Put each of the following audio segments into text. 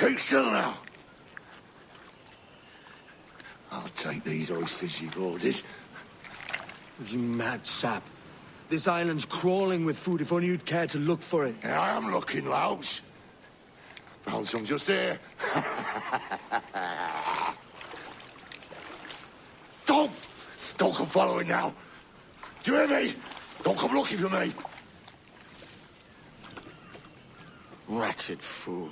Keep still now. I'll take these oysters you've ordered. You mad sap. This island's crawling with food if only you'd care to look for it. Yeah, I am looking, Louts. Found some just here. Don't come following now. Do you hear me? Don't come looking for me. Wretched fool.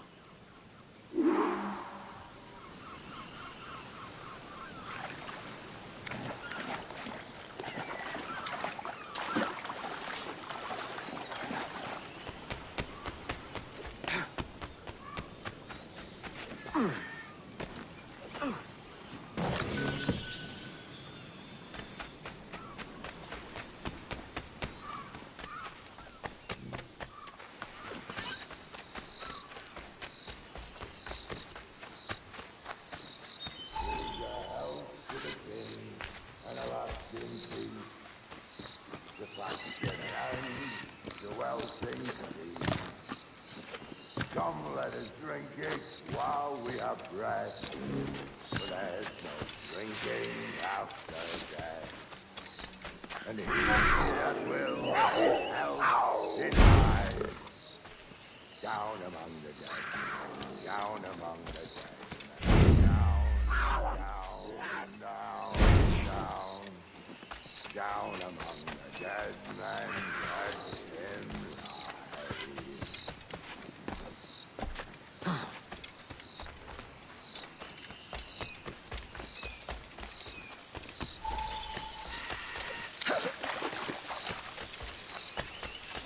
Come, let us drink it while we have breath. For there's no drinking after death. And he that will help denied. Down among the dead. Down among the dead. Down, down, down. Down among the dead men. Let him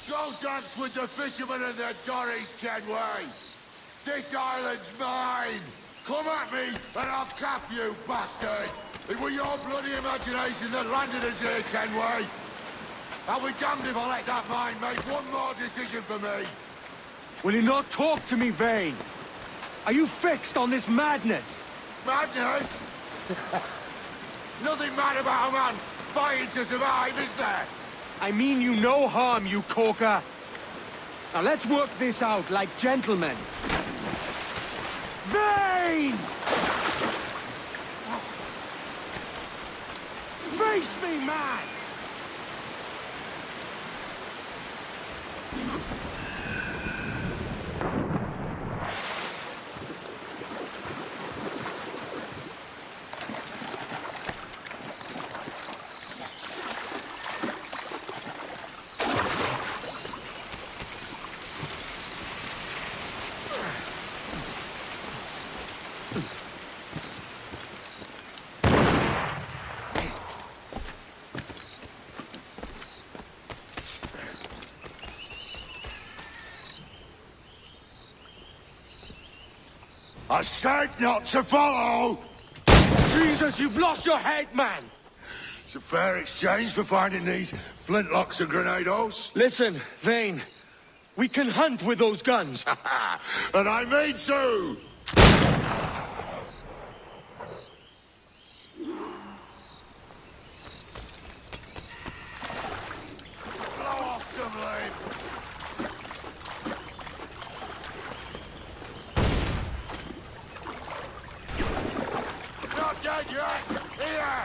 Go dance with the fishermen and their dories, Kenway! This island's mine! Come at me, and I'll cap you, bastard! It was your bloody imagination that landed us here, Kenway! I'll be damned if I let that mind make one more decision for me! Will you not talk to me, Vane? Are you fixed on this madness? Madness? Nothing mad about a man fighting to survive, is there? I mean you no harm, you corker. Now let's work this out like gentlemen. Vane! Face me, man! I said not to follow! Jesus, you've lost your head, man! It's a fair exchange for finding these flintlocks and grenados. Listen, Vane. We can hunt with those guns. And I mean to! Blow off some lead! Not dead yet! Here!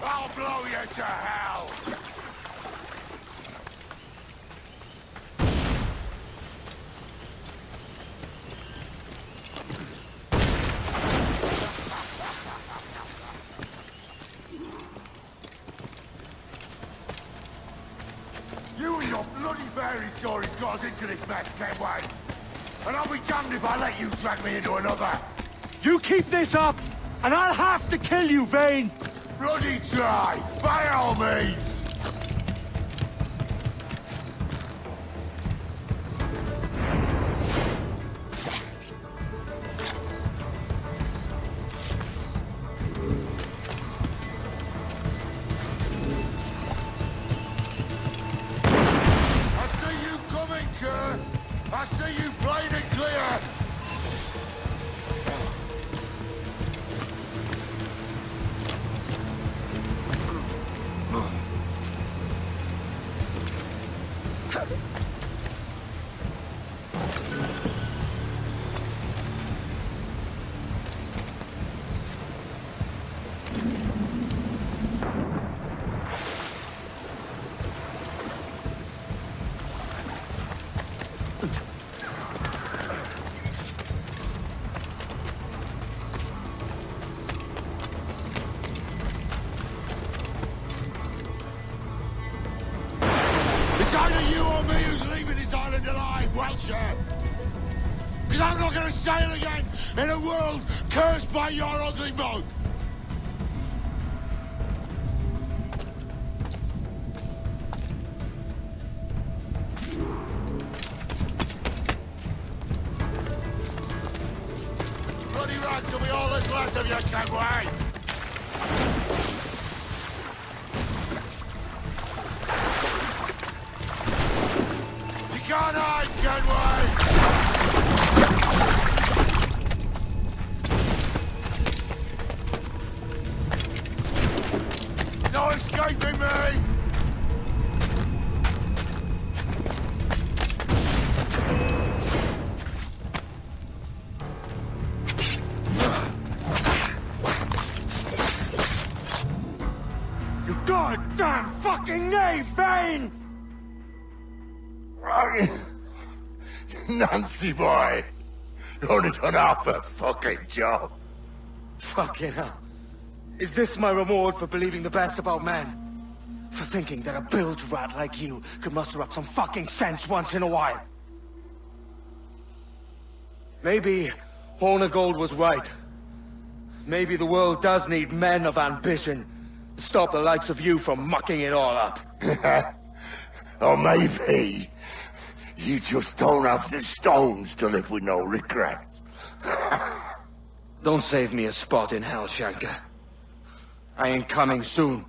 I'll blow you to hell! You and your bloody fairy stories got us into this mess, Kenway. And I'll be damned if I let you drag me into another. You keep this up, and I'll have to kill you, Vane! Bloody try, by all means! I see you coming, Kerr! I see you plain and clear! either you or me who's leaving this island alive, Welcher. Because I'm not going to sail again in a world cursed by your ugly boat. Bloody right to be all that's left of you, Kenway! You can't hide, Kenway! No escaping me! You goddamn fucking knave, Vane! Nancy boy! You only done half a fucking job. Fucking hell. Is this my reward for believing the best about men? For thinking that a bilge rat like you could muster up some fucking sense once in a while? Maybe Horn of Gold was right. Maybe the world does need men of ambition to stop the likes of you from mucking it all up. Or maybe you just don't have the stones to live with no regrets. Don't save me a spot in hell, Shanka. I ain't coming soon.